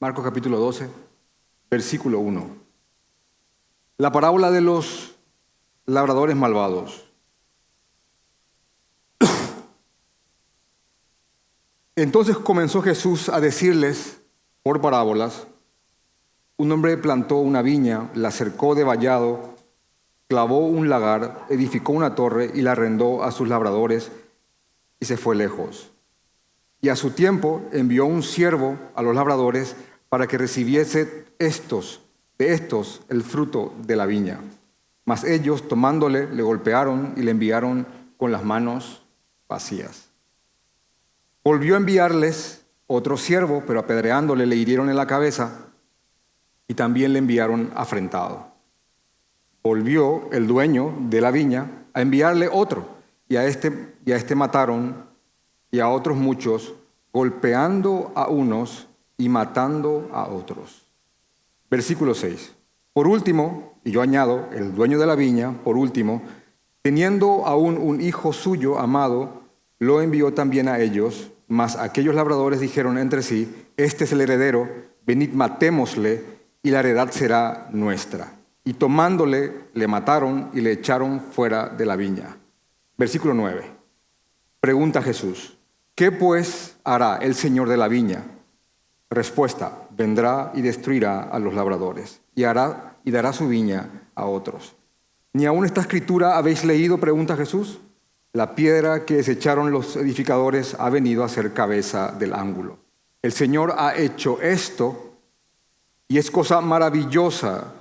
Marcos capítulo 12, versículo 1. La parábola de los labradores malvados. Entonces comenzó Jesús a decirles por parábolas: un hombre plantó una viña, la cercó de vallado, clavó un lagar, edificó una torre y la arrendó a sus labradores y se fue lejos. Y a su tiempo envió un siervo a los labradores para que recibiese de estos el fruto de la viña. Mas ellos, tomándole, le golpearon y le enviaron con las manos vacías. Volvió a enviarles otro siervo, pero apedreándole le hirieron en la cabeza y también le enviaron afrentado. Volvió el dueño de la viña a enviarle otro, y a este mataron, y a otros muchos, golpeando a unos y matando a otros. Versículo 6. Por último, y yo añado, el dueño de la viña, por último, teniendo aún un hijo suyo amado, lo envió también a ellos, mas aquellos labradores dijeron entre sí: este es el heredero, venid matémosle, y la heredad será nuestra. Y tomándole, le mataron y le echaron fuera de la viña. Versículo 9. Pregunta Jesús: ¿qué pues hará el Señor de la viña? Respuesta: vendrá y destruirá a los labradores, y dará su viña a otros. ¿Ni aún esta escritura habéis leído? Pregunta Jesús. La piedra que desecharon los edificadores ha venido a ser cabeza del ángulo. El Señor ha hecho esto, y es cosa maravillosa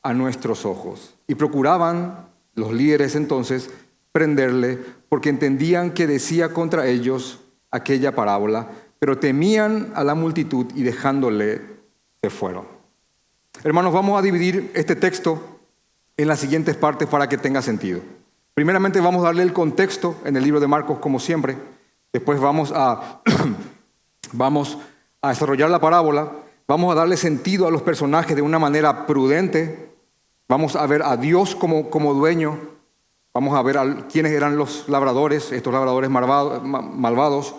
a nuestros ojos. Y procuraban los líderes entonces prenderle, porque entendían que decía contra ellos aquella parábola, pero temían a la multitud y dejándole se fueron. Hermanos, vamos a dividir este texto en las siguientes partes para que tenga sentido. Primeramente vamos a darle el contexto en el libro de Marcos, como siempre. Después vamos a desarrollar la parábola. Vamos a darle sentido a los personajes de una manera prudente. Vamos a ver a Dios como dueño. Vamos a ver quiénes eran los labradores, estos labradores malvados.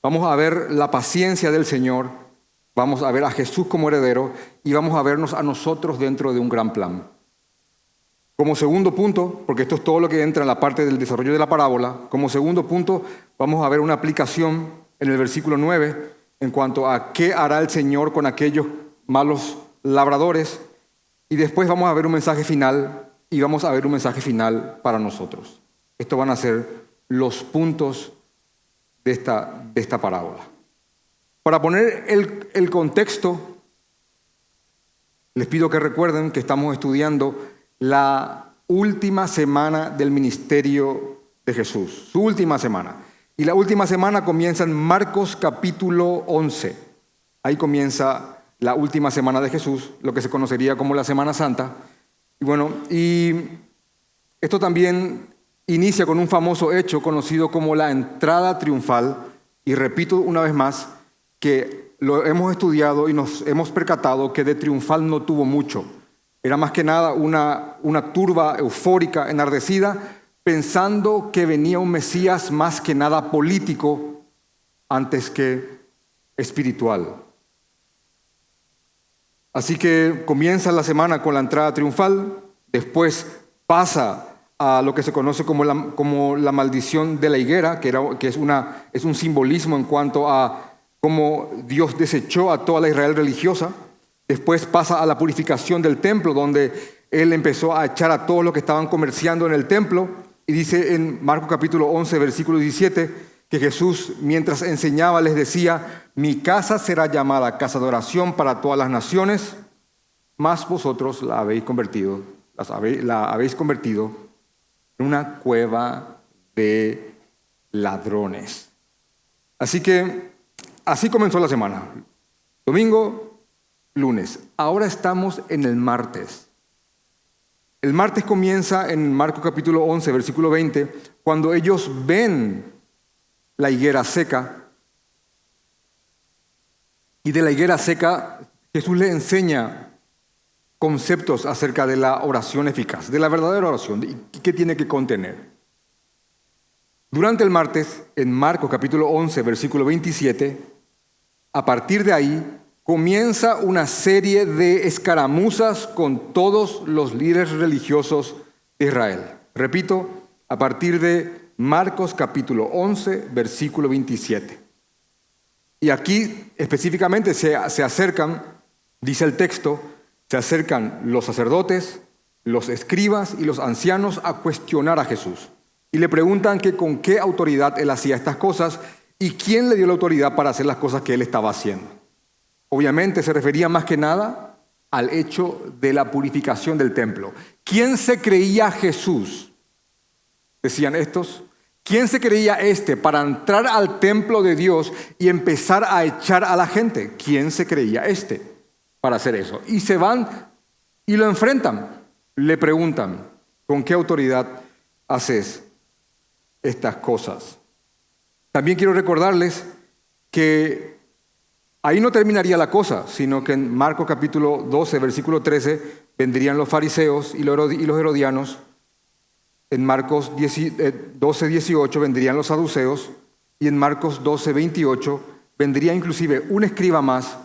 Vamos a ver la paciencia del Señor. Vamos a ver a Jesús como heredero. Y vamos a vernos a nosotros dentro de un gran plan. Como segundo punto, porque esto es todo lo que entra en la parte del desarrollo de la parábola, como segundo punto vamos a ver una aplicación en el versículo 9 en cuanto a qué hará el Señor con aquellos malos labradores. Y después vamos a ver un mensaje final y vamos a ver un mensaje final para nosotros. Estos van a ser los puntos de esta parábola. Para poner el contexto, les pido que recuerden que estamos estudiando la última semana del ministerio de Jesús, su última semana. Y la última semana comienza en Marcos capítulo 11. Ahí comienza la última semana de Jesús, lo que se conocería como la Semana Santa. Y esto también inicia con un famoso hecho conocido como la entrada triunfal. Y repito una vez más que lo hemos estudiado y nos hemos percatado que de triunfal no tuvo mucho. Era más que nada una turba eufórica, enardecida, pensando que venía un Mesías más que nada político antes que espiritual. Así que comienza la semana con la entrada triunfal, después pasa a lo que se conoce como la maldición de la higuera, que es un simbolismo en cuanto a cómo Dios desechó a toda la Israel religiosa. Después pasa a la purificación del templo, donde Él empezó a echar a todos los que estaban comerciando en el templo. Y dice en Marcos capítulo 11, versículo 17, que Jesús, mientras enseñaba, les decía: mi casa será llamada casa de oración para todas las naciones, mas vosotros la habéis convertido en una cueva de ladrones. Así que así comenzó la semana. Domingo, lunes. Ahora estamos en el martes. El martes comienza en Marcos capítulo 11, versículo 20, cuando ellos ven la higuera seca. Y de la higuera seca, Jesús les enseña conceptos acerca de la oración eficaz, de la verdadera oración, y qué tiene que contener. Durante el martes, en Marcos capítulo 11, versículo 27, a partir de ahí, comienza una serie de escaramuzas con todos los líderes religiosos de Israel. Repito, a partir de Marcos capítulo 11, versículo 27. Y aquí específicamente se acercan, dice el texto, se acercan los sacerdotes, los escribas y los ancianos a cuestionar a Jesús. Y le preguntan que con qué autoridad él hacía estas cosas y quién le dio la autoridad para hacer las cosas que él estaba haciendo. Obviamente se refería más que nada al hecho de la purificación del templo. ¿Quién se creía Jesús? Decían estos. ¿Quién se creía para entrar al templo de Dios y empezar a echar a la gente? ¿Quién se creía para hacer eso? Y se van y lo enfrentan. Le preguntan, ¿con qué autoridad haces estas cosas? También quiero recordarles que ahí no terminaría la cosa, sino que en Marcos capítulo 12, versículo 13, vendrían los fariseos y los herodianos. En Marcos 12, 18 vendrían los saduceos y en Marcos 12, 28 vendría inclusive un escriba más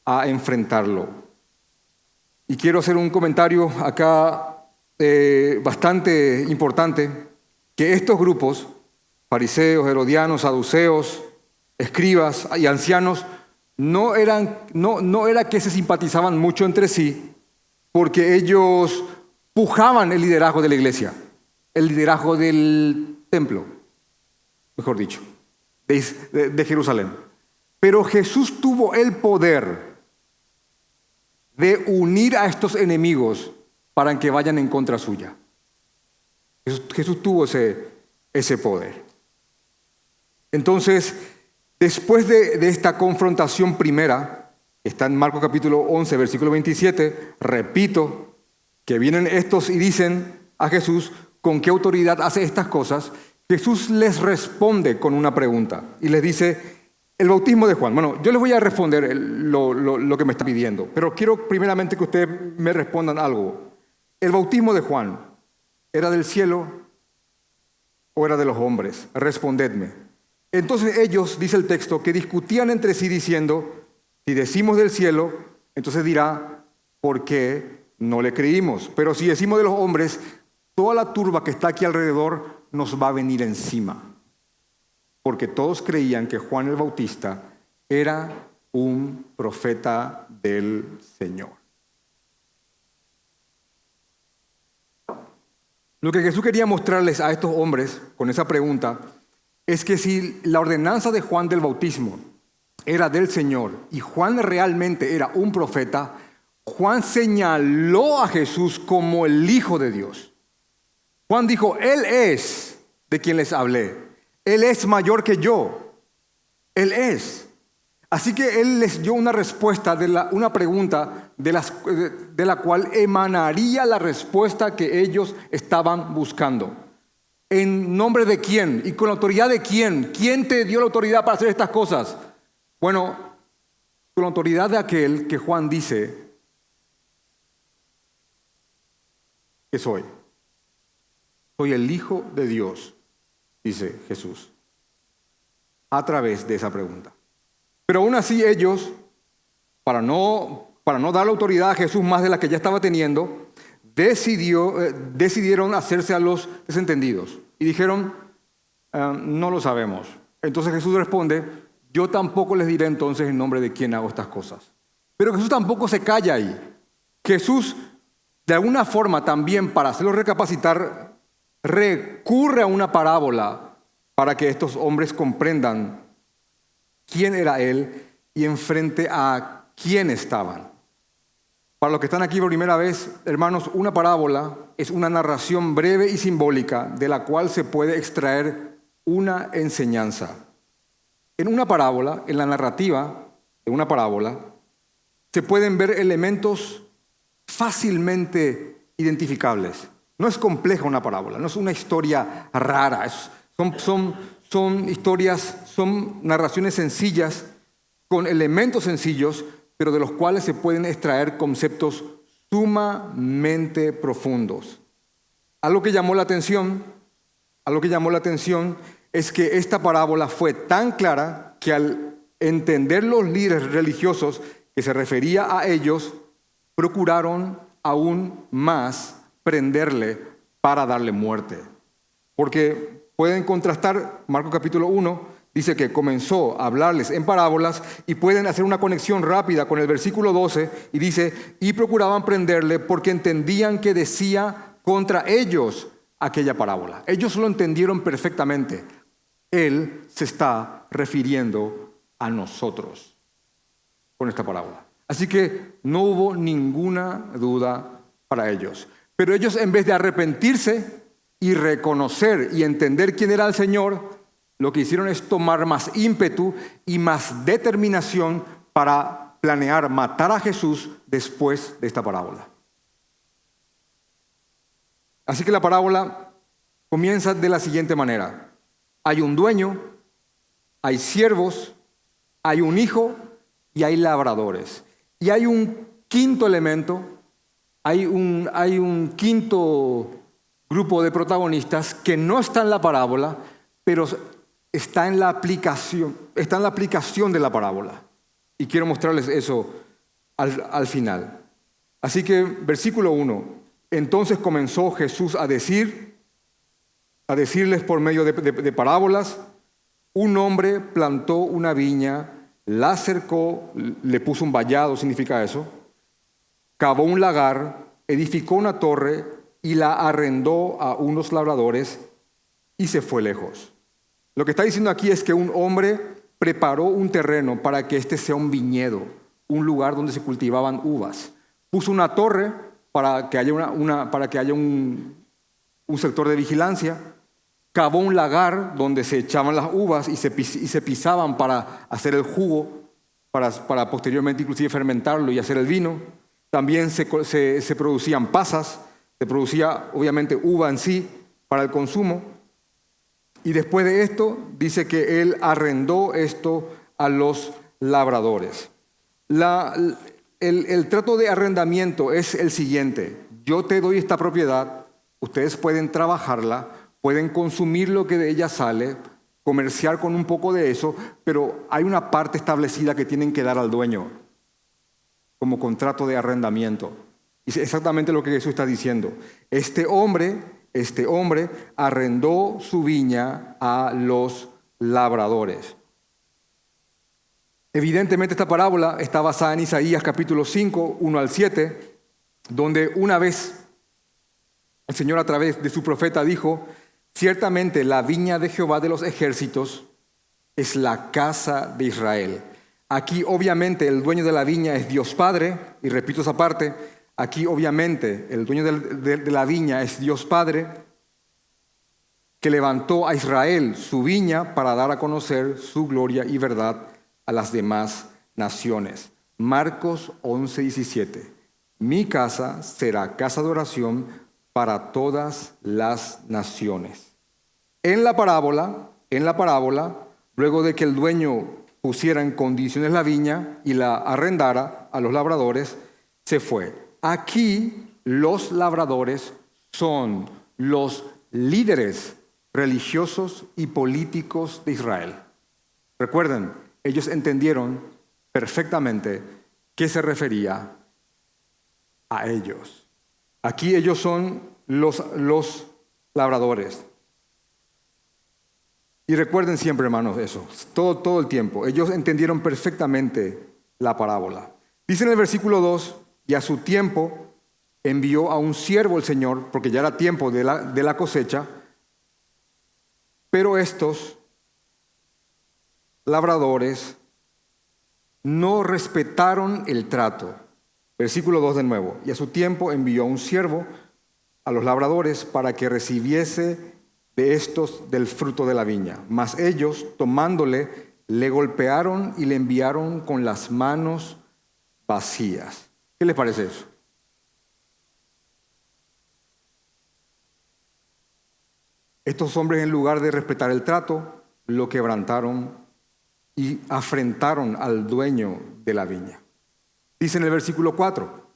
a enfrentarlo. Y quiero hacer un comentario acá bastante importante, que estos grupos, fariseos, herodianos, saduceos, escribas y ancianos, no era que se simpatizaban mucho entre sí, porque ellos pujaban el liderazgo de la iglesia, el liderazgo del templo, mejor dicho, de Jerusalén. Pero Jesús tuvo el poder de unir a estos enemigos para que vayan en contra suya. Jesús tuvo ese poder. Entonces, después de esta confrontación primera, está en Marcos capítulo 11, versículo 27, repito, que vienen estos y dicen a Jesús, ¿con qué autoridad hace estas cosas? Jesús les responde con una pregunta y les dice, el bautismo de Juan. Bueno, yo les voy a responder lo que me está pidiendo, pero quiero primeramente que ustedes me respondan algo. ¿El bautismo de Juan era del cielo o era de los hombres? Respondedme. Entonces ellos, dice el texto, que discutían entre sí diciendo, si decimos del cielo, entonces dirá, ¿por qué no le creímos? Pero si decimos de los hombres, toda la turba que está aquí alrededor nos va a venir encima. Porque todos creían que Juan el Bautista era un profeta del Señor. Lo que Jesús quería mostrarles a estos hombres con esa pregunta es que si la ordenanza de Juan del bautismo era del Señor y Juan realmente era un profeta, Juan señaló a Jesús como el Hijo de Dios. Juan dijo, Él es de quien les hablé. Él es mayor que yo. Él es. Así que Él les dio una respuesta, una pregunta de la cual emanaría la respuesta que ellos estaban buscando. ¿En nombre de quién? ¿Y con la autoridad de quién? ¿Quién te dio la autoridad para hacer estas cosas? Bueno, con la autoridad de aquel que Juan dice que soy. Soy el Hijo de Dios, dice Jesús, a través de esa pregunta. Pero aún así ellos, para no dar la autoridad a Jesús más de la que ya estaba teniendo, decidieron hacerse a los desentendidos y dijeron, no lo sabemos. Entonces Jesús responde, yo tampoco les diré entonces en nombre de quién hago estas cosas. Pero Jesús tampoco se calla ahí. Jesús, de alguna forma también para hacerlos recapacitar, recurre a una parábola para que estos hombres comprendan quién era Él y enfrente a quién estaban. Para los que están aquí por primera vez, hermanos, una parábola es una narración breve y simbólica de la cual se puede extraer una enseñanza. En una parábola, en la narrativa de una parábola, se pueden ver elementos fácilmente identificables. No es compleja una parábola, no es una historia rara, son historias, son narraciones sencillas, con elementos sencillos, pero de los cuales se pueden extraer conceptos sumamente profundos. Algo que llamó la atención es que esta parábola fue tan clara que al entender los líderes religiosos que se refería a ellos, procuraron aún más prenderle para darle muerte. Porque pueden contrastar, Marcos capítulo 1 dice que comenzó a hablarles en parábolas y pueden hacer una conexión rápida con el versículo 12 y dice, y procuraban prenderle porque entendían que decía contra ellos aquella parábola. Ellos lo entendieron perfectamente. Él se está refiriendo a nosotros con esta parábola. Así que no hubo ninguna duda para ellos. Pero ellos, en vez de arrepentirse y reconocer y entender quién era el Señor, lo que hicieron es tomar más ímpetu y más determinación para planear matar a Jesús después de esta parábola. Así que la parábola comienza de la siguiente manera. Hay un dueño, hay siervos, hay un hijo y hay labradores. Y hay un quinto elemento, hay un quinto grupo de protagonistas que no está en la parábola, pero está en la aplicación de la parábola. Y quiero mostrarles eso al final. Así que, versículo 1. Entonces comenzó Jesús a decirles por medio de parábolas, un hombre plantó una viña, la cercó, le puso un vallado, significa eso, cavó un lagar, edificó una torre y la arrendó a unos labradores y se fue lejos. Lo que está diciendo aquí es que un hombre preparó un terreno para que este sea un viñedo, un lugar donde se cultivaban uvas. Puso una torre para que haya, un sector de vigilancia. Cavó un lagar donde se echaban las uvas y se pisaban para hacer el jugo, para posteriormente inclusive fermentarlo y hacer el vino. También se producían pasas, se producía obviamente uva en sí para el consumo. Y después de esto dice que él arrendó esto a los labradores. El trato de arrendamiento es el siguiente. Yo te doy esta propiedad, ustedes pueden trabajarla, pueden consumir lo que de ella sale, comerciar con un poco de eso, pero hay una parte establecida que tienen que dar al dueño como contrato de arrendamiento. Y es exactamente lo que Jesús está diciendo. Este hombre arrendó su viña a los labradores. Evidentemente esta parábola está basada en Isaías capítulo 5, 1 al 7, donde una vez el Señor a través de su profeta dijo, ciertamente la viña de Jehová de los ejércitos es la casa de Israel. Aquí obviamente el dueño de la viña es Dios Padre, y repito esa parte, aquí obviamente el dueño de la viña es Dios Padre, que levantó a Israel su viña para dar a conocer su gloria y verdad a las demás naciones. Marcos 11:17. Mi casa será casa de oración para todas las naciones. En la parábola, luego de que el dueño pusiera en condiciones la viña y la arrendara a los labradores, se fue. Aquí los labradores son los líderes religiosos y políticos de Israel. Recuerden, ellos entendieron perfectamente qué se refería a ellos. Aquí ellos son los labradores. Y recuerden siempre, hermanos, eso, todo el tiempo. Ellos entendieron perfectamente la parábola. Dice en el versículo 2, y a su tiempo envió a un siervo el Señor, porque ya era tiempo de la cosecha, pero estos labradores no respetaron el trato. Versículo 2 de nuevo. Y a su tiempo envió a un siervo a los labradores para que recibiese de estos del fruto de la viña. Mas ellos, tomándole, le golpearon y le enviaron con las manos vacías. ¿Qué les parece eso? Estos hombres, en lugar de respetar el trato, lo quebrantaron y afrentaron al dueño de la viña. Dice en el versículo 4,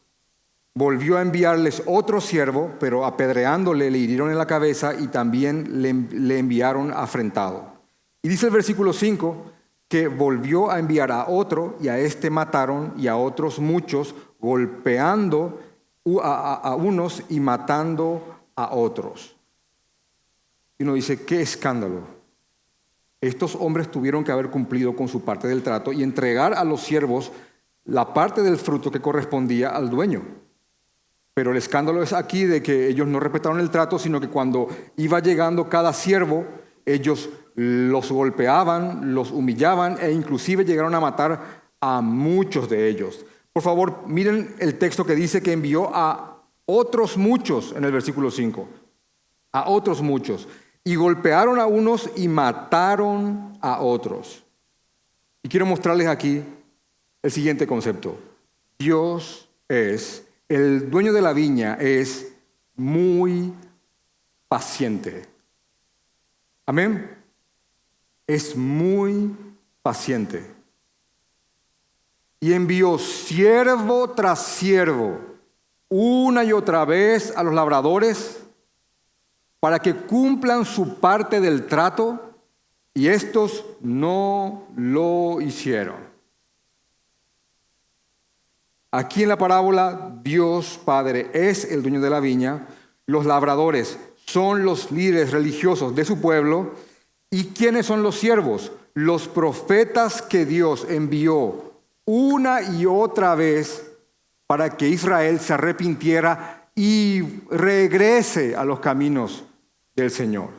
volvió a enviarles otro siervo, pero apedreándole le hirieron en la cabeza y también le enviaron afrentado. Y dice el versículo 5, que volvió a enviar a otro, y a este mataron, y a otros muchos, golpeando a unos y matando a otros. Y uno dice, qué escándalo. Estos hombres tuvieron que haber cumplido con su parte del trato y entregar a los siervos la parte del fruto que correspondía al dueño. Pero el escándalo es aquí de que ellos no respetaron el trato, sino que cuando iba llegando cada siervo, ellos los golpeaban, los humillaban e inclusive llegaron a matar a muchos de ellos. Por favor, miren el texto que dice que envió a otros muchos en el versículo 5. A otros muchos. Y golpearon a unos y mataron a otros. Y quiero mostrarles aquí el siguiente concepto. Dios es, el dueño de la viña es muy paciente. Amén. Es muy paciente. Y envió siervo tras siervo, una y otra vez a los labradores, para que cumplan su parte del trato, y estos no lo hicieron. Aquí en la parábola, Dios Padre es el dueño de la viña, los labradores son los líderes religiosos de su pueblo, ¿y quiénes son los siervos? Los profetas que Dios envió una y otra vez para que Israel se arrepintiera y regrese a los caminos del Señor.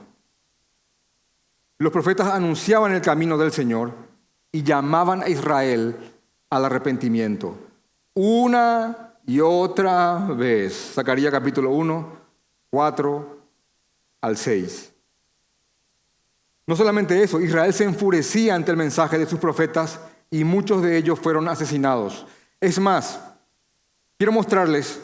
Los profetas anunciaban el camino del Señor y llamaban a Israel al arrepentimiento. Una y otra vez. Zacarías capítulo 1, 4 al 6. No solamente eso, Israel se enfurecía ante el mensaje de sus profetas y muchos de ellos fueron asesinados. Es más, quiero mostrarles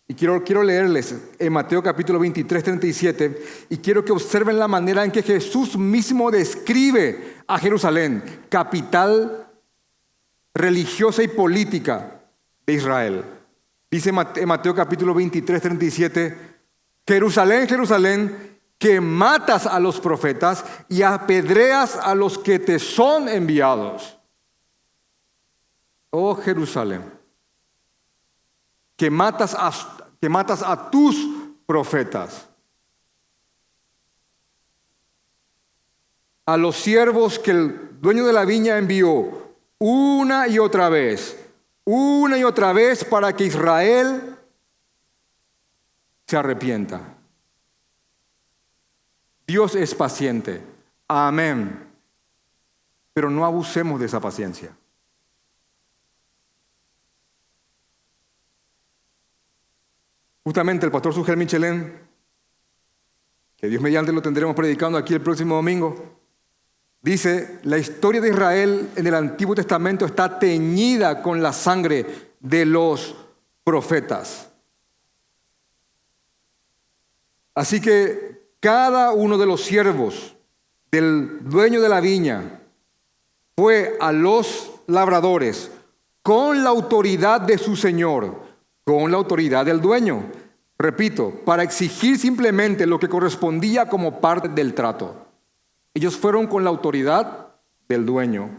y quiero leerles en Mateo capítulo 23, 37, y quiero que observen la manera en que Jesús mismo describe a Jerusalén, capital religiosa y política de Israel. Dice en Mateo capítulo 23, 37, Jerusalén, Jerusalén, que matas a los profetas y apedreas a los que te son enviados. Oh Jerusalén, que matas a tus profetas, a los siervos que el dueño de la viña envió una y otra vez para que Israel se arrepienta. Dios es paciente, amén, pero no abusemos de esa paciencia. Justamente el pastor Sugel Michelén, que Dios mediante lo tendremos predicando aquí el próximo domingo, dice, la historia de Israel en el Antiguo Testamento está teñida con la sangre de los profetas. Así que cada uno de los siervos del dueño de la viña fue a los labradores con la autoridad de su señor, con la autoridad del dueño. Repito, para exigir simplemente lo que correspondía como parte del trato. Ellos fueron con la autoridad del dueño,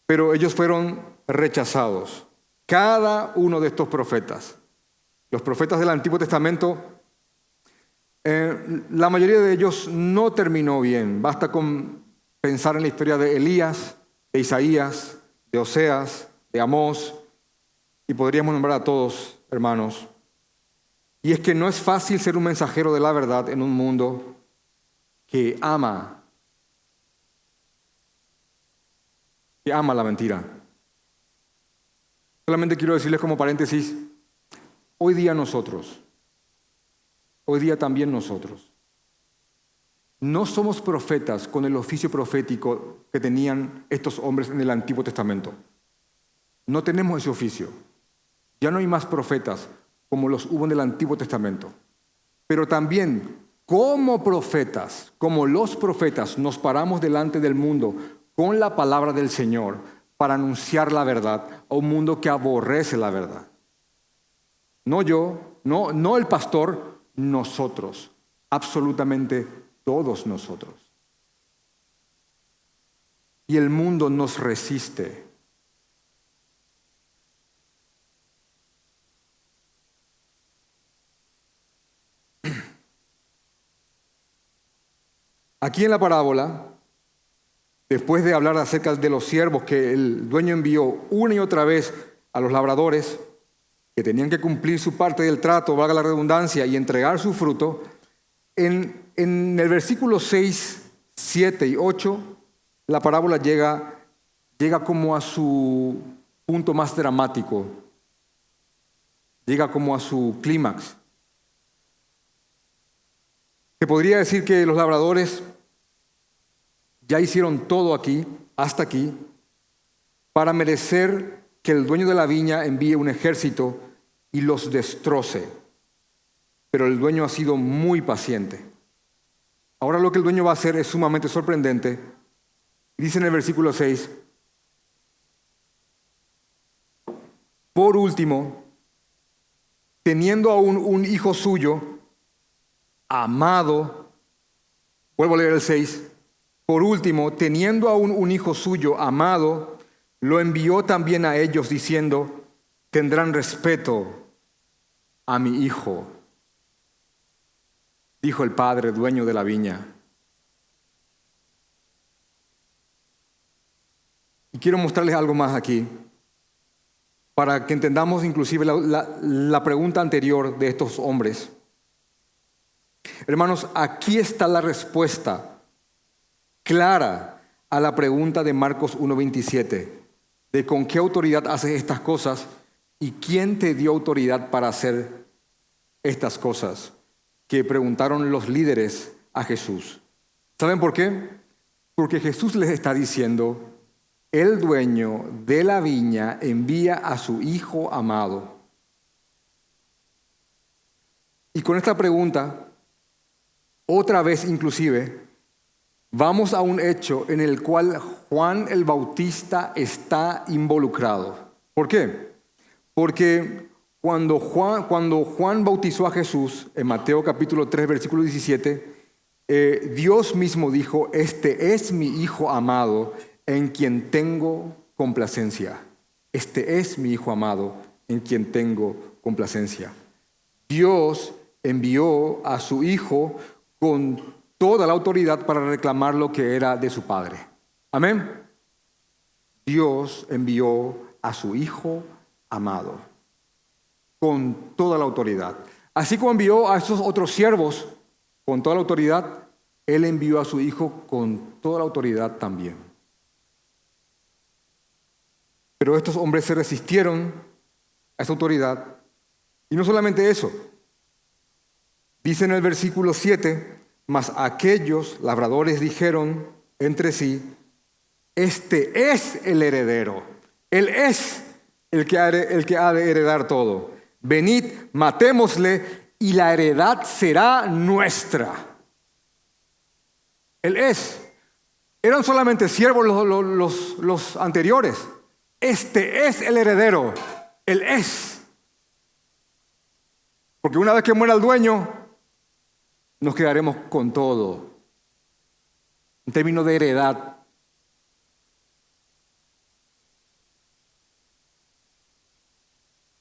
pero ellos fueron rechazados. Cada uno de estos profetas, los profetas del Antiguo Testamento, la mayoría de ellos no terminó bien. Basta con pensar en la historia de Elías, de Isaías, de Oseas, de Amós, y podríamos nombrar a todos, hermanos. Y es que no es fácil ser un mensajero de la verdad en un mundo que ama la mentira. Solamente quiero decirles como paréntesis, hoy día también nosotros, no somos profetas con el oficio profético que tenían estos hombres en el Antiguo Testamento. No tenemos ese oficio. Ya no hay más profetas como los hubo en el Antiguo Testamento. Pero también, como profetas, como los profetas, nos paramos delante del mundo con la palabra del Señor para anunciar la verdad a un mundo que aborrece la verdad. No yo, no el pastor, nosotros, absolutamente todos nosotros. y el mundo nos resiste. Aquí en la parábola, después de hablar acerca de los siervos que el dueño envió una y otra vez a los labradores, que tenían que cumplir su parte del trato, valga la redundancia, y entregar su fruto, en el versículo 6, 7 y 8, la parábola llega como a su punto más dramático, llega como a su clímax. Se podría decir que los labradores ya hicieron todo aquí, hasta aquí, para merecer que el dueño de la viña envíe un ejército y los destroce. Pero el dueño ha sido muy paciente. Ahora lo que el dueño va a hacer es sumamente sorprendente. Dice en el versículo 6, por último, teniendo aún un hijo suyo, amado, vuelvo a leer el 6, por último, teniendo aún un hijo suyo, amado, lo envió también a ellos diciendo, tendrán respeto a mi hijo, dijo el padre, dueño de la viña. Y quiero mostrarles algo más aquí, para que entendamos inclusive la pregunta anterior de estos hombres. Hermanos, aquí está la respuesta clara a la pregunta de Marcos 1:27, de con qué autoridad haces estas cosas y quién te dio autoridad para hacer estas cosas, que preguntaron los líderes a Jesús. ¿Saben por qué? Porque Jesús les está diciendo, el dueño de la viña envía a su hijo amado. Y con esta pregunta, otra vez inclusive, vamos a un hecho en el cual Juan el Bautista está involucrado. ¿Por qué? Porque cuando Juan bautizó a Jesús, en Mateo capítulo 3, versículo 17, Dios mismo dijo, este es mi Hijo amado, en quien tengo complacencia. Este es mi Hijo amado, en quien tengo complacencia. Dios envió a su Hijo con toda la autoridad para reclamar lo que era de su Padre. Amén. Dios envió a su Hijo amado con toda la autoridad. Así como envió a esos otros siervos con toda la autoridad, Él envió a su Hijo con toda la autoridad también. Pero estos hombres se resistieron a esa autoridad. Y no solamente eso. Dice en el versículo 7, mas aquellos labradores dijeron entre sí, este es el heredero, él es el que ha de heredar todo. Venid, matémosle y la heredad será nuestra. Él es. Eran solamente siervos los anteriores. Este es el heredero, él es. Porque una vez que muera el dueño, nos quedaremos con todo. En términos de heredad.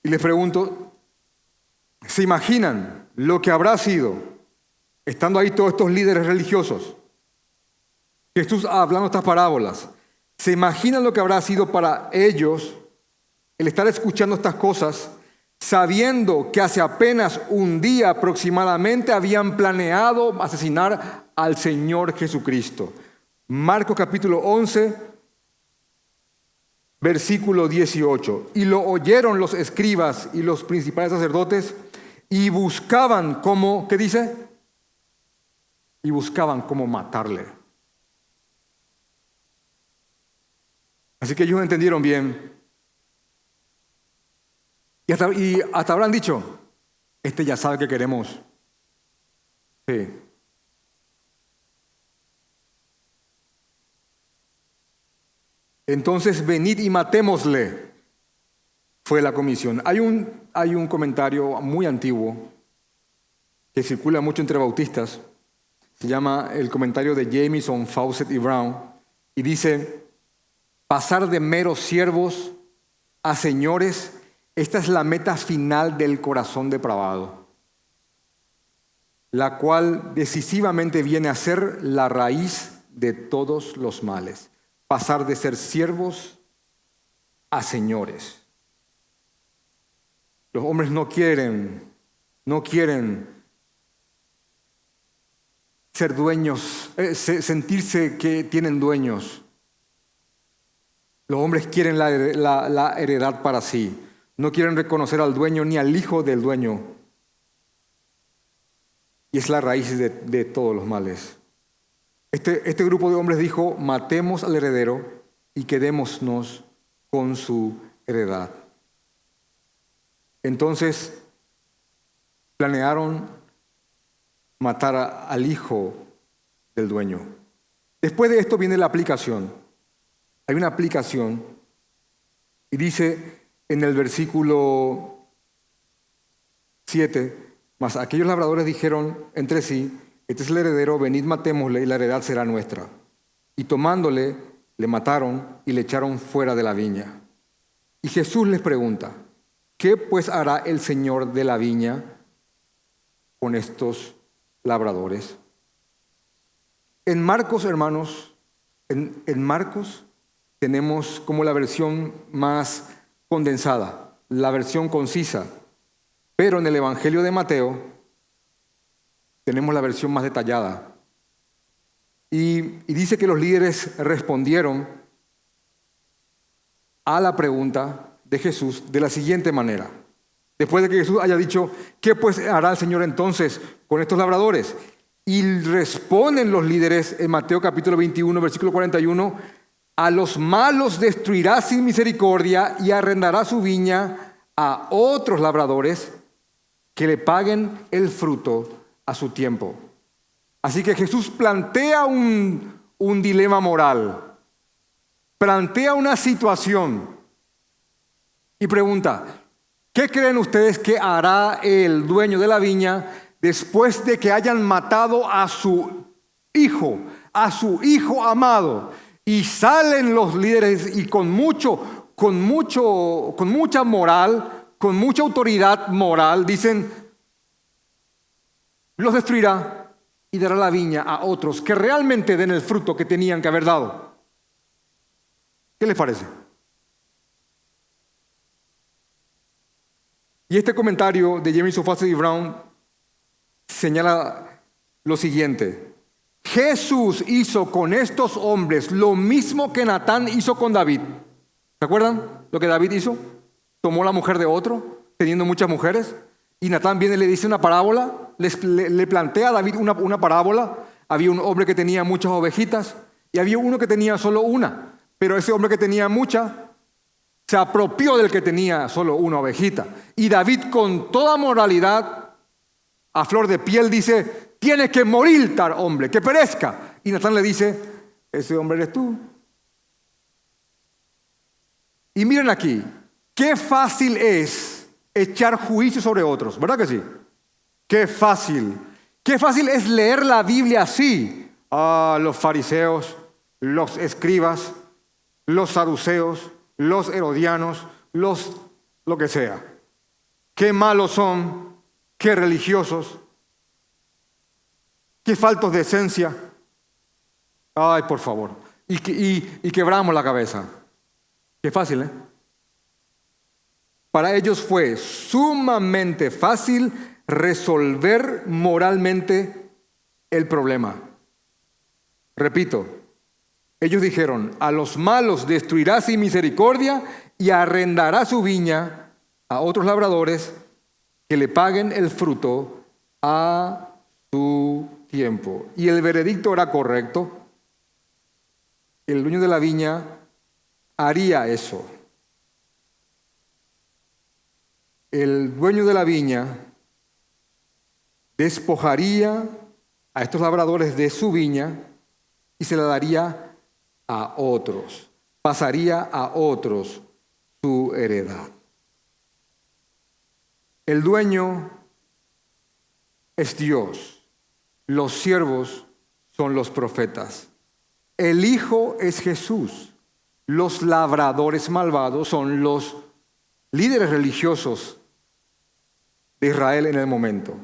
Y les pregunto, ¿se imaginan lo que habrá sido, estando ahí todos estos líderes religiosos, Jesús hablando estas parábolas? ¿Se imaginan lo que habrá sido para ellos el estar escuchando estas cosas, sabiendo que hace apenas un día aproximadamente habían planeado asesinar al Señor Jesucristo? Marcos capítulo 11, versículo 18. Y lo oyeron los escribas y los principales sacerdotes y buscaban cómo, ¿qué dice? Y buscaban cómo matarle. Así que ellos entendieron bien. Y hasta habrán dicho, este ya sabe que queremos. Sí. Entonces venid y matémosle, fue la comisión. Hay un comentario muy antiguo que circula mucho entre bautistas. Se llama el comentario de Jamieson, Fawcett y Brown. Y dice, pasar de meros siervos a señores. Esta es la meta final del corazón depravado, la cual decisivamente viene a ser la raíz de todos los males. Pasar de ser siervos a señores. Los hombres no quieren ser dueños, sentirse que tienen dueños. Los hombres quieren la heredad para sí. No quieren reconocer al dueño ni al hijo del dueño. Y es la raíz de todos los males. Este grupo de hombres dijo: matemos al heredero y quedémonos con su heredad. Entonces planearon matar al hijo del dueño. Después de esto viene la aplicación. Hay una aplicación y dice en el versículo 7: mas aquellos labradores dijeron entre sí: este es el heredero, venid matémosle y la heredad será nuestra. Y tomándole, le mataron y le echaron fuera de la viña. Y Jesús les pregunta: ¿qué pues hará el señor de la viña con estos labradores? En Marcos, hermanos, en Marcos tenemos como la versión más condensada, la versión concisa. Pero en el Evangelio de Mateo tenemos la versión más detallada. Y dice que los líderes respondieron a la pregunta de Jesús de la siguiente manera. Después de que Jesús haya dicho: ¿qué pues hará el Señor entonces con estos labradores? Y responden los líderes en Mateo capítulo 21, versículo 41: a los malos destruirá sin misericordia y arrendará su viña a otros labradores que le paguen el fruto a su tiempo. Así que Jesús plantea un dilema moral, plantea una situación y pregunta: ¿qué creen ustedes que hará el dueño de la viña después de que hayan matado a su hijo amado? Y salen los líderes y con mucha moral, con mucha autoridad moral, dicen: los destruirá y dará la viña a otros que realmente den el fruto que tenían que haber dado. ¿Qué les parece? Y este comentario de James O'Flaherty Brown señala lo siguiente: Jesús hizo con estos hombres lo mismo que Natán hizo con David. ¿Se acuerdan lo que David hizo? Tomó la mujer de otro, teniendo muchas mujeres, y Natán viene y le dice una parábola, le plantea a David una parábola. Había un hombre que tenía muchas ovejitas y había uno que tenía solo una, pero ese hombre que tenía muchas se apropió del que tenía solo una ovejita. Y David, con toda moralidad, a flor de piel, dice: tiene que morir tal hombre, que perezca. Y Natán le dice: ese hombre eres tú. Y miren aquí, qué fácil es echar juicio sobre otros, ¿verdad que sí? Qué fácil es leer la Biblia así. Los fariseos, los escribas, los saduceos, los herodianos, lo que sea. Qué malos son, qué religiosos, qué faltos de esencia. Ay, por favor. Y quebramos la cabeza. Qué fácil, ¿eh? Para ellos fue sumamente fácil resolver moralmente el problema. Repito, ellos dijeron: a los malos destruirá sin misericordia y arrendará su viña a otros labradores que le paguen el fruto a su tiempo. Y el veredicto era correcto. El dueño de la viña haría eso. El dueño de la viña despojaría a estos labradores de su viña y se la daría a otros. Pasaría a otros su heredad. El dueño es Dios. Los siervos son los profetas. El Hijo es Jesús. Los labradores malvados son los líderes religiosos de Israel en el momento.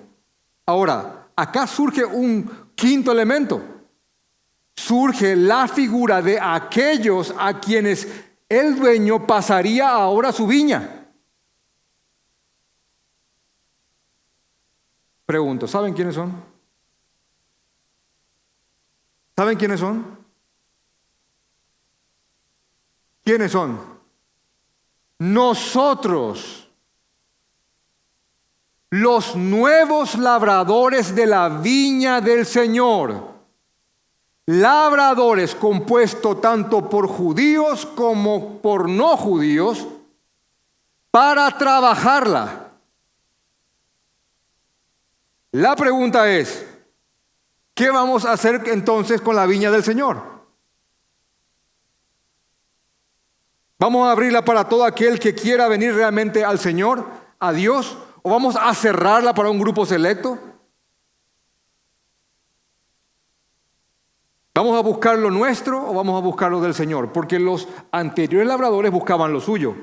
Ahora, acá surge un quinto elemento. Surge la figura de aquellos a quienes el dueño pasaría ahora su viña. Pregunto, ¿saben quiénes son? ¿Saben quiénes son? ¿Quiénes son? Nosotros, los nuevos labradores de la viña del Señor. Labradores compuestos tanto por judíos como por no judíos para trabajarla. La pregunta es, ¿qué vamos a hacer entonces con la viña del Señor? ¿Vamos a abrirla para todo aquel que quiera venir realmente al Señor, a Dios? ¿O vamos a cerrarla para un grupo selecto? ¿Vamos a buscar lo nuestro o vamos a buscar lo del Señor? Porque los anteriores labradores buscaban lo suyo.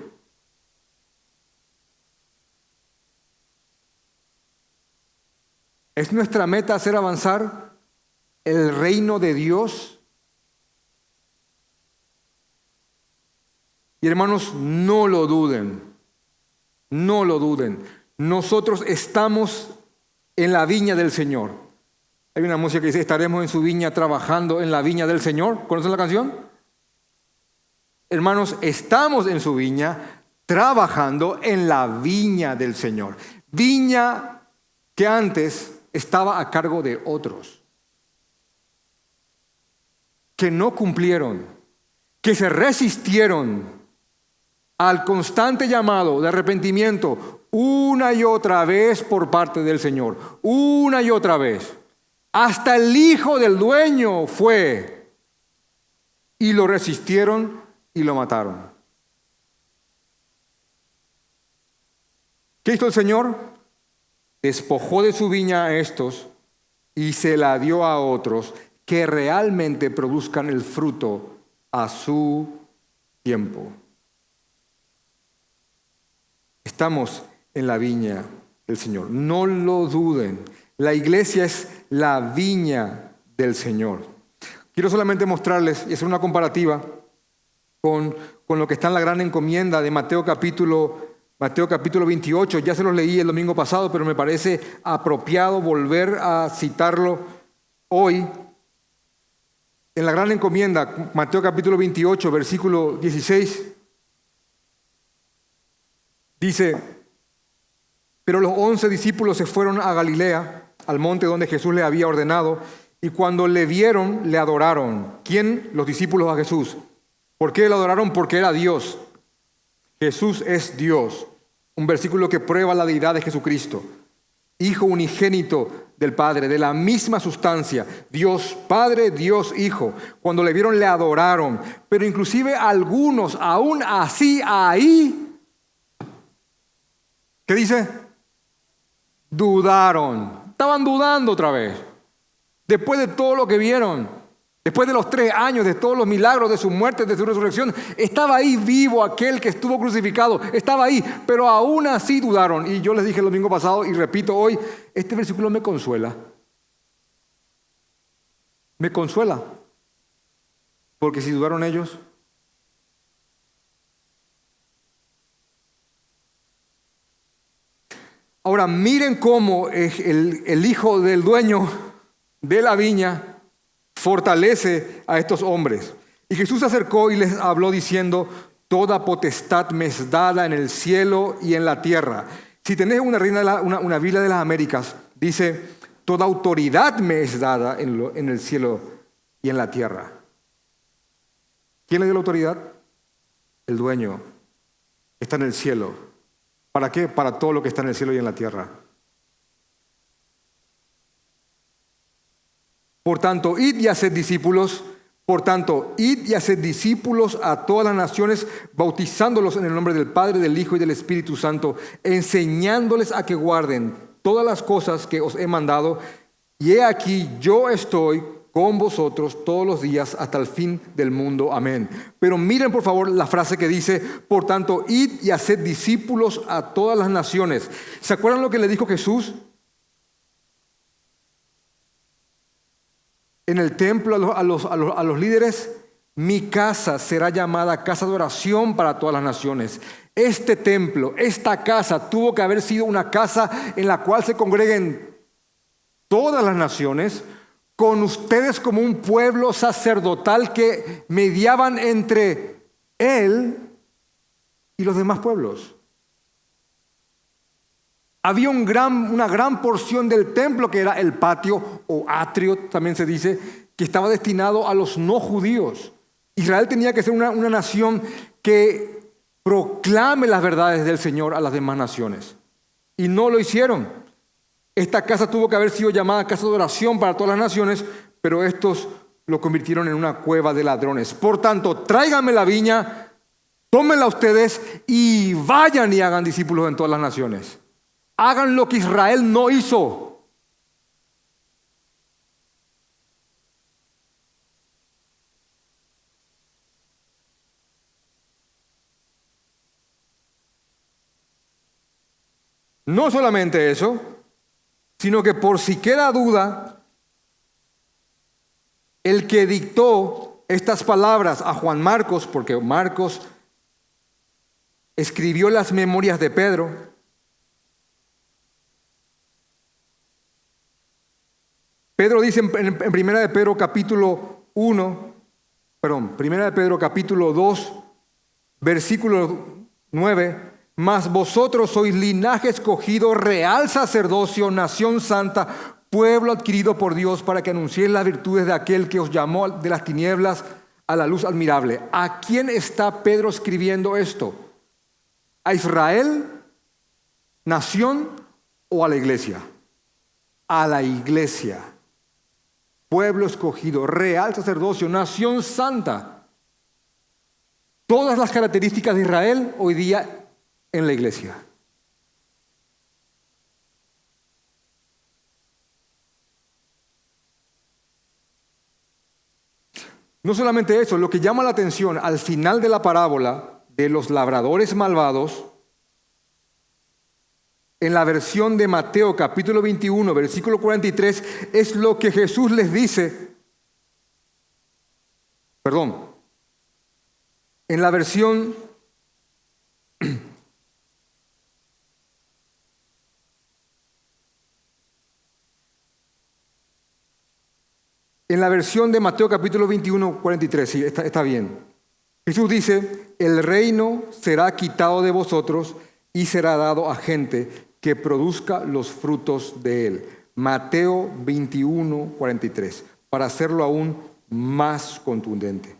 ¿Es nuestra meta hacer avanzar el reino de Dios? Y hermanos, no lo duden, no lo duden. Nosotros estamos en la viña del Señor. Hay una música que dice, estaremos en su viña trabajando en la viña del Señor. ¿Conocen la canción? Hermanos, estamos en su viña trabajando en la viña del Señor. Viña que antes estaba a cargo de otros, que no cumplieron, que se resistieron al constante llamado de arrepentimiento una y otra vez por parte del Señor, una y otra vez. Hasta el hijo del dueño fue y lo resistieron y lo mataron. ¿Qué hizo el Señor? Despojó de su viña a estos y se la dio a otros que realmente produzcan el fruto a su tiempo. Estamos en la viña del Señor. No lo duden. La iglesia es la viña del Señor. Quiero solamente mostrarles y hacer una comparativa con lo que está en la gran encomienda de Mateo capítulo 28. Ya se los leí el domingo pasado, pero me parece apropiado volver a citarlo hoy. En la gran encomienda, Mateo capítulo 28, versículo 16, dice: pero los 11 discípulos se fueron a Galilea, al monte donde Jesús le había ordenado, y cuando le vieron, le adoraron. ¿Quién? Los discípulos a Jesús. ¿Por qué le adoraron? Porque era Dios. Jesús es Dios. Un versículo que prueba la deidad de Jesucristo. Hijo unigénito del Padre, de la misma sustancia. Dios Padre, Dios Hijo. Cuando le vieron, le adoraron. Pero inclusive algunos, aún así, ahí, ¿qué dice? Dudaron. Estaban dudando otra vez. Después de todo lo que vieron, después de los 3 años, de todos los milagros de su muerte, de su resurrección, estaba ahí vivo aquel que estuvo crucificado. Estaba ahí, pero aún así dudaron. Y yo les dije el domingo pasado y repito hoy, este versículo me consuela. Me consuela. Porque si dudaron ellos, ahora miren cómo el hijo del dueño de la viña fortalece a estos hombres. Y Jesús se acercó y les habló diciendo: toda potestad me es dada en el cielo y en la tierra. Si tenés una Biblia de las Américas, dice: toda autoridad me es dada en el cielo y en la tierra. ¿Quién le dio la autoridad? El dueño. Está en el cielo. ¿Para qué? Para todo lo que está en el cielo y en la tierra. Por tanto, id y haced discípulos. Por tanto, id y haced discípulos a todas las naciones, bautizándolos en el nombre del Padre, del Hijo y del Espíritu Santo, enseñándoles a que guarden todas las cosas que os he mandado. Y he aquí, yo estoy con vosotros todos los días hasta el fin del mundo. Amén. Pero miren por favor la frase que dice, por tanto, id y haced discípulos a todas las naciones. ¿Se acuerdan lo que le dijo Jesús en el templo a los líderes? Mi casa será llamada casa de oración para todas las naciones. Este templo, esta casa, tuvo que haber sido una casa en la cual se congreguen todas las naciones, con ustedes como un pueblo sacerdotal que mediaban entre Él y los demás pueblos. Había una gran porción del templo que era el patio o atrio, también se dice, que estaba destinado a los no judíos. Israel tenía que ser una nación que proclame las verdades del Señor a las demás naciones. Y no lo hicieron. Esta casa tuvo que haber sido llamada casa de oración para todas las naciones, pero estos lo convirtieron en una cueva de ladrones. Por tanto, tráiganme la viña, tómenla ustedes y vayan y hagan discípulos en todas las naciones. Hagan lo que Israel no hizo. No solamente eso, sino que por si queda duda, el que dictó estas palabras a Juan Marcos, porque Marcos escribió las memorias de Pedro, Pedro dice en Primera de Pedro capítulo 2, versículo 9, mas vosotros sois linaje escogido, real sacerdocio, nación santa, pueblo adquirido por Dios, para que anunciéis las virtudes de aquel que os llamó de las tinieblas a la luz admirable. ¿A quién está Pedro escribiendo esto? ¿A Israel, nación, o a la iglesia? A la iglesia. Pueblo escogido, real sacerdocio, nación santa. Todas las características de Israel hoy día en la iglesia. No solamente eso, lo que llama la atención al final de la parábola de los labradores malvados, en la versión de Mateo capítulo 21, versículo 43, es lo que Jesús les dice. En la versión de Mateo capítulo 21, 43, sí, está bien. Jesús dice, el reino será quitado de vosotros y será dado a gente que produzca los frutos de él. Mateo 21, 43, para hacerlo aún más contundente.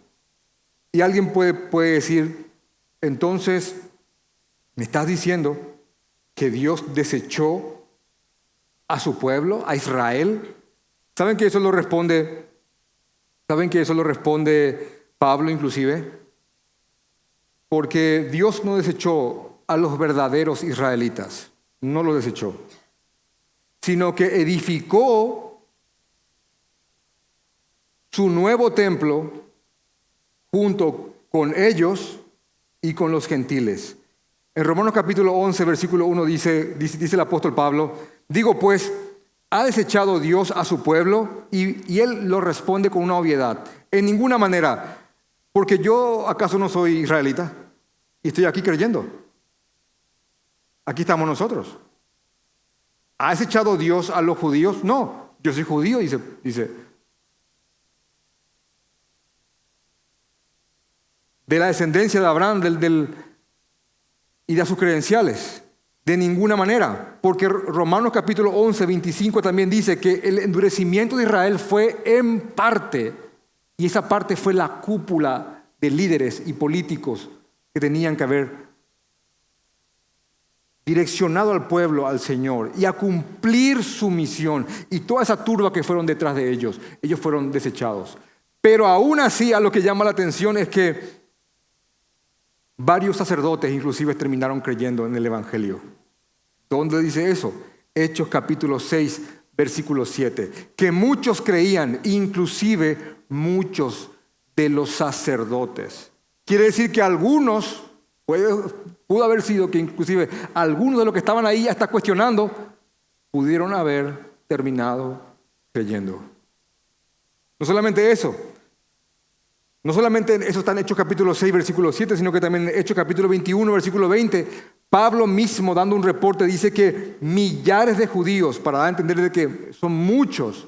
Y alguien puede decir, entonces, ¿me estás diciendo que Dios desechó a su pueblo, a Israel? ¿Saben que eso lo responde Pablo inclusive? Porque Dios no desechó a los verdaderos israelitas, no los desechó, sino que edificó su nuevo templo junto con ellos y con los gentiles. En Romanos capítulo 11, versículo 1 dice el apóstol Pablo, digo pues, ¿ha desechado Dios a su pueblo? Y él lo responde con una obviedad. En ninguna manera, porque yo acaso no soy israelita y estoy aquí creyendo. Aquí estamos nosotros. ¿Ha desechado Dios a los judíos? No, yo soy judío, dice. De la descendencia de Abraham y de sus credenciales. De ninguna manera, porque Romanos capítulo 11, 25 también dice que el endurecimiento de Israel fue en parte, y esa parte fue la cúpula de líderes y políticos que tenían que haber direccionado al pueblo al Señor y a cumplir su misión, y toda esa turba que fueron detrás de ellos fueron desechados. Pero aún así, a lo que llama la atención es que varios sacerdotes inclusive terminaron creyendo en el Evangelio. ¿Dónde dice eso? Hechos capítulo 6, versículo 7, que muchos creían, inclusive muchos de los sacerdotes. Quiere decir que algunos, pudo haber sido que inclusive algunos de los que estaban ahí hasta cuestionando, pudieron haber terminado creyendo. No solamente eso está en Hechos capítulo 6, versículo 7, sino que también en Hechos capítulo 21, versículo 20, Pablo mismo dando un reporte dice que millares de judíos, para dar a entender de que son muchos,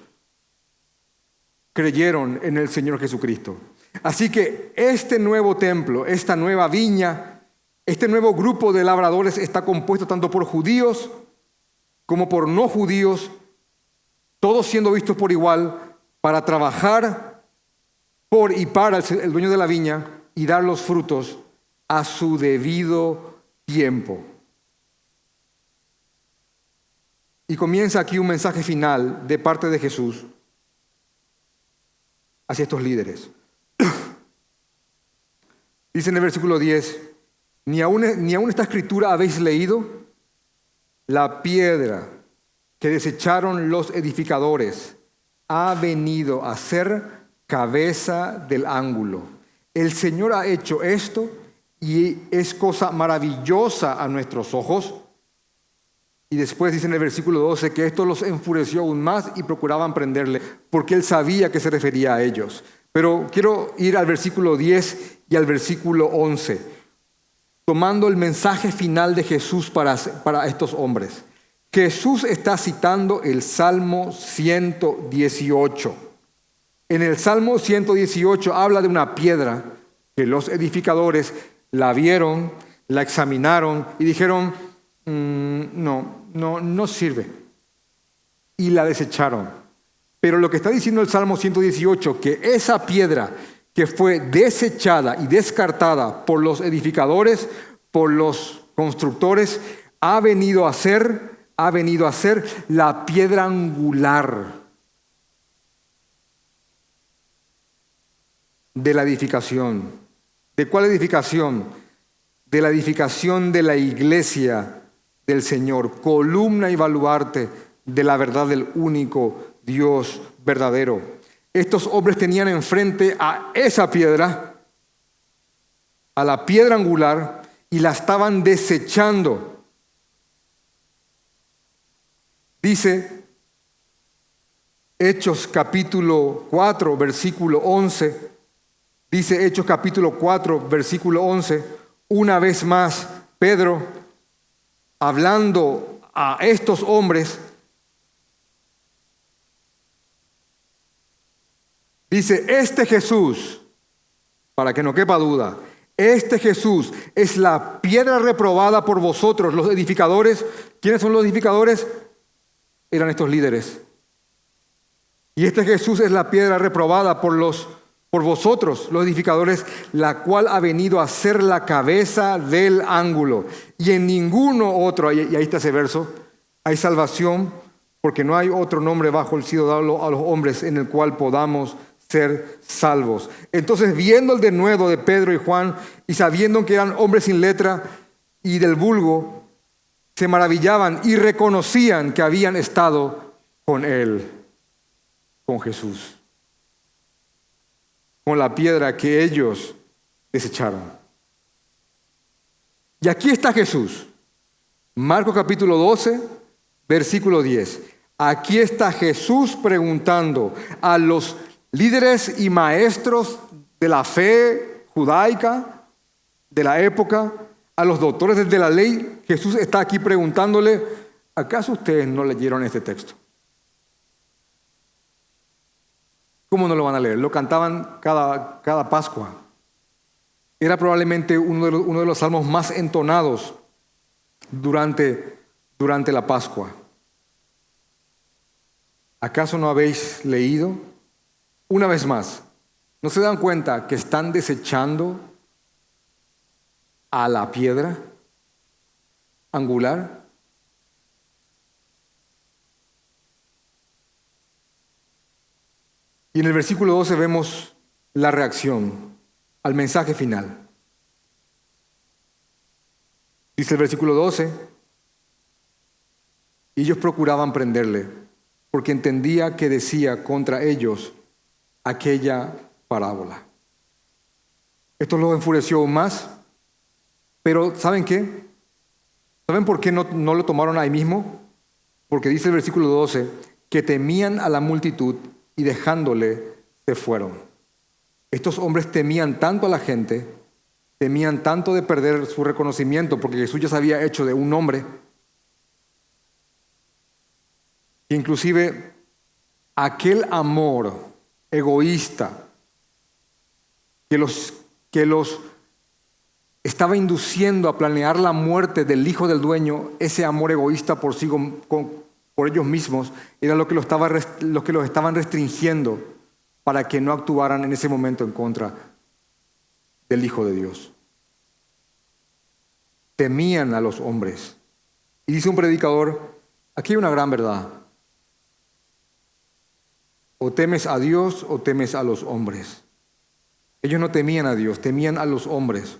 creyeron en el Señor Jesucristo. Así que este nuevo templo, esta nueva viña, este nuevo grupo de labradores está compuesto tanto por judíos como por no judíos, todos siendo vistos por igual para trabajar por y para el dueño de la viña y dar los frutos a su debido tiempo. Y comienza aquí un mensaje final de parte de Jesús hacia estos líderes. Dice en el versículo 10, ni aún esta escritura habéis leído, la piedra que desecharon los edificadores ha venido a ser cabeza del ángulo. El Señor ha hecho esto y es cosa maravillosa a nuestros ojos. Y después dice en el versículo 12 que esto los enfureció aún más y procuraban prenderle porque él sabía que se refería a ellos. Pero quiero ir al versículo 10 y al versículo 11, tomando el mensaje final de Jesús para estos hombres. Jesús está citando el Salmo 118. En el Salmo 118 habla de una piedra que los edificadores la vieron, la examinaron y dijeron, no sirve. Y la desecharon. Pero lo que está diciendo el Salmo 118, que esa piedra que fue desechada y descartada por los edificadores, por los constructores, ha venido a ser la piedra angular de la edificación. ¿De cuál edificación? De la edificación de la iglesia del Señor, columna y baluarte de la verdad del único Dios verdadero. Estos hombres tenían enfrente a esa piedra, a la piedra angular, y la estaban desechando. Dice Hechos capítulo 4, versículo 11. Dice Hechos capítulo 4, versículo 11. Una vez más, Pedro, hablando a estos hombres, dice, este Jesús, para que no quepa duda, este Jesús es la piedra reprobada por vosotros, los edificadores. ¿Quiénes son los edificadores? Eran estos líderes. Y este Jesús es la piedra reprobada por vosotros, los edificadores, la cual ha venido a ser la cabeza del ángulo. Y en ninguno otro, y ahí está ese verso, hay salvación, porque no hay otro nombre bajo el cielo dado a los hombres en el cual podamos ser salvos. Entonces, viendo el denuedo de Pedro y Juan y sabiendo que eran hombres sin letra y del vulgo, se maravillaban y reconocían que habían estado con él, con Jesús, con la piedra que ellos desecharon. Y aquí está Jesús. Marcos capítulo 12, versículo 10. Aquí está Jesús preguntando a los líderes y maestros de la fe judaica de la época, a los doctores de la ley. Jesús está aquí preguntándole, ¿acaso ustedes no leyeron este texto? ¿Cómo no lo van a leer? Lo cantaban cada Pascua. Era probablemente uno de los salmos más entonados durante la Pascua. ¿Acaso no habéis leído? Una vez más, ¿no se dan cuenta que están desechando a la piedra angular? Y en el versículo 12 vemos la reacción al mensaje final. Dice el versículo 12, y ellos procuraban prenderle, porque entendía que decía contra ellos aquella parábola. Esto los enfureció aún más, pero ¿saben qué? ¿Saben por qué no lo tomaron ahí mismo? Porque dice el versículo 12, que temían a la multitud y dejándole se fueron. Estos hombres temían tanto a la gente, temían tanto de perder su reconocimiento, porque Jesús ya se había hecho de un hombre, que inclusive aquel amor egoísta que los estaba induciendo a planear la muerte del hijo del dueño, ese amor egoísta por ellos mismos, era lo que los estaban restringiendo para que no actuaran en ese momento en contra del Hijo de Dios. Temían a los hombres. Y dice un predicador, aquí hay una gran verdad. O temes a Dios o temes a los hombres. Ellos no temían a Dios, temían a los hombres.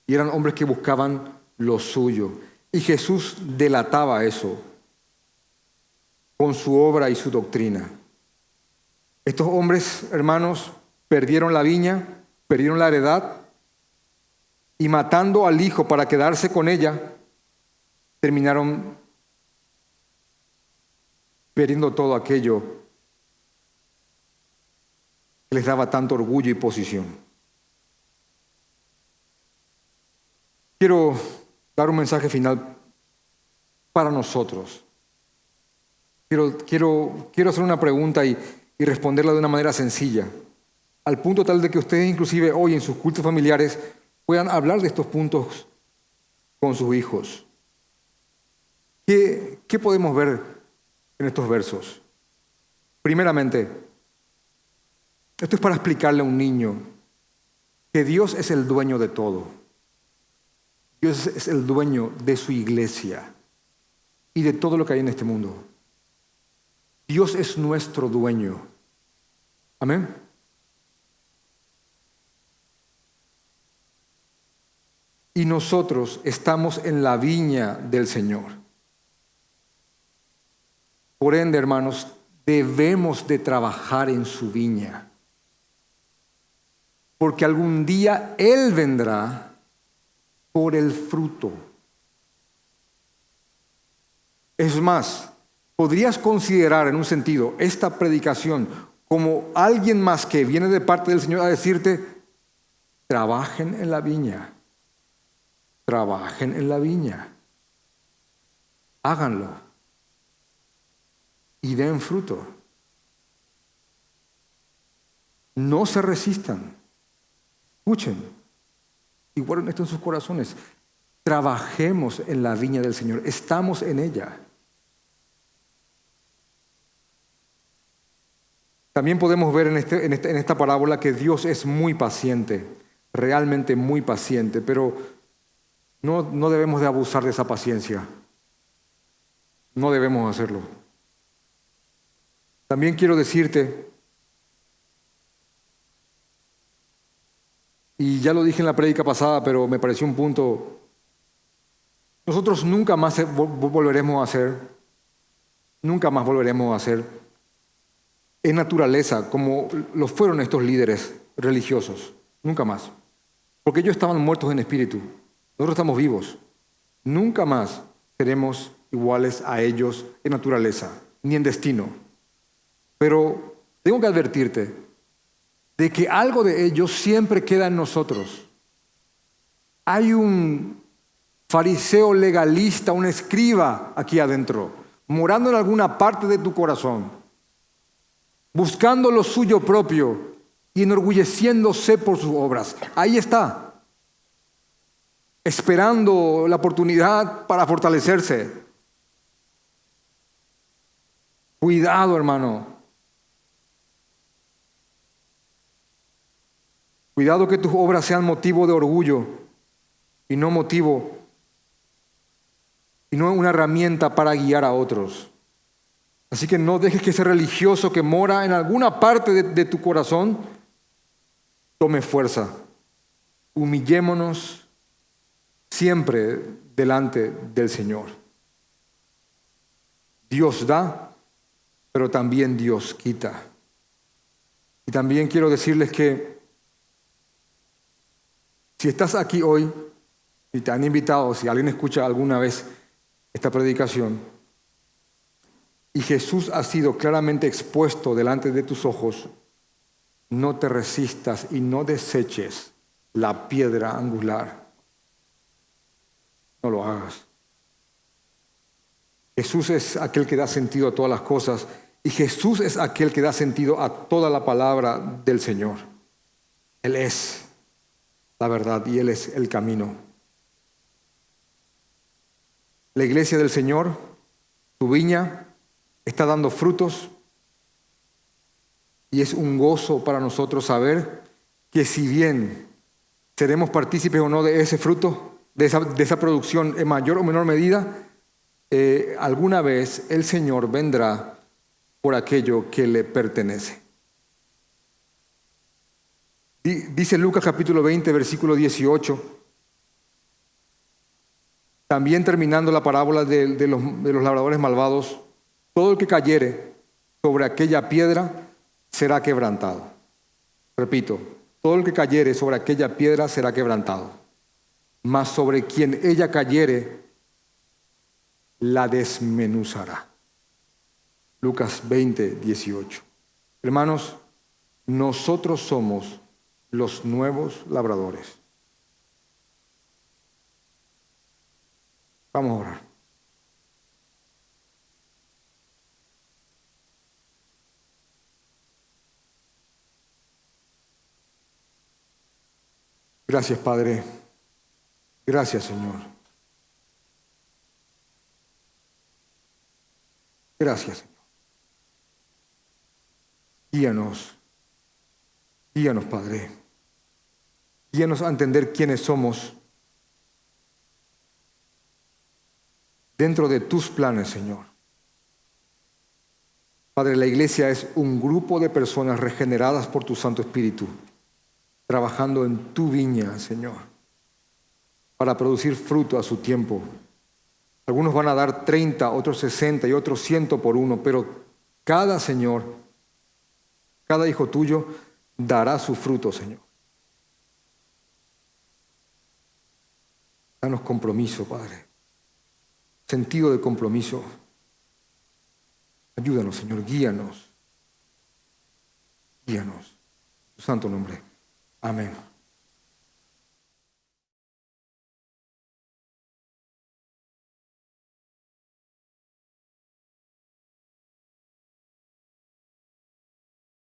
Y eran hombres que buscaban lo suyo. Y Jesús delataba eso con su obra y su doctrina. Estos hombres, hermanos, perdieron la viña, perdieron la heredad, y matando al hijo para quedarse con ella, terminaron perdiendo todo aquello que les daba tanto orgullo y posición. Quiero dar un mensaje final para nosotros. Quiero hacer una pregunta y responderla de una manera sencilla, al punto tal de que ustedes inclusive hoy en sus cultos familiares puedan hablar de estos puntos con sus hijos. ¿Qué podemos ver en estos versos? Primeramente, esto es para explicarle a un niño que Dios es el dueño de todo. Dios es el dueño de su iglesia y de todo lo que hay en este mundo. Dios es nuestro dueño. Amén. Y nosotros estamos en la viña del Señor. Por ende, hermanos, debemos de trabajar en su viña. Porque algún día Él vendrá por el fruto. Es más, podrías considerar en un sentido esta predicación como alguien más que viene de parte del Señor a decirte, trabajen en la viña. Trabajen en la viña. Háganlo. Y den fruto. No se resistan. Escuchen. Y guarden esto en sus corazones. Trabajemos en la viña del Señor. Estamos en ella. También podemos ver en esta parábola que Dios es muy paciente. Realmente muy paciente. Pero no debemos de abusar de esa paciencia. No debemos hacerlo. También quiero decirte, y ya lo dije en la prédica pasada, pero me pareció un punto, nosotros nunca más volveremos a hacer en naturaleza como lo fueron estos líderes religiosos. Nunca más. Porque ellos estaban muertos en espíritu. Nosotros estamos vivos. Nunca más seremos iguales a ellos en naturaleza, ni en destino. Pero tengo que advertirte de que algo de ellos siempre queda en nosotros. Hay un fariseo legalista, un escriba aquí adentro, morando en alguna parte de tu corazón, buscando lo suyo propio y enorgulleciéndose por sus obras. Ahí está. Esperando la oportunidad para fortalecerse. Cuidado, hermano. Cuidado que tus obras sean motivo de orgullo y no una herramienta para guiar a otros. Así que no dejes que ese religioso que mora en alguna parte de tu corazón tome fuerza. Humillémonos siempre delante del Señor. Dios da pero también Dios quita. Y también quiero decirles que si estás aquí hoy y te han invitado, si alguien escucha alguna vez esta predicación y Jesús ha sido claramente expuesto delante de tus ojos, no te resistas y no deseches la piedra angular. No lo hagas. Jesús es aquel que da sentido a todas las cosas y Jesús es aquel que da sentido a toda la palabra del Señor. Él es la verdad y Él es el camino. La iglesia del Señor, su viña, está dando frutos y es un gozo para nosotros saber que si bien seremos partícipes o no de ese fruto, de esa producción en mayor o menor medida, alguna vez el Señor vendrá por aquello que le pertenece. Dice Lucas capítulo 20, versículo 18, también terminando la parábola de los labradores malvados, todo el que cayere sobre aquella piedra será quebrantado. Repito, todo el que cayere sobre aquella piedra será quebrantado, mas sobre quien ella cayere la desmenuzará. Lucas 20, 18. Hermanos, nosotros somos los nuevos labradores. Vamos a orar. Gracias, Padre. Gracias, Señor. Gracias, Señor. Guíanos, Padre. Guíanos a entender quiénes somos dentro de tus planes, Señor. Padre, la iglesia es un grupo de personas regeneradas por tu Santo Espíritu, trabajando en tu viña, Señor, para producir fruto a su tiempo. Algunos van a dar 30, otros 60 y otros 100 por uno, pero cada Señor, cada hijo tuyo dará su fruto, Señor. Danos compromiso, Padre. Sentido de compromiso. Ayúdanos, Señor, guíanos. Guíanos. En tu santo nombre. Amén.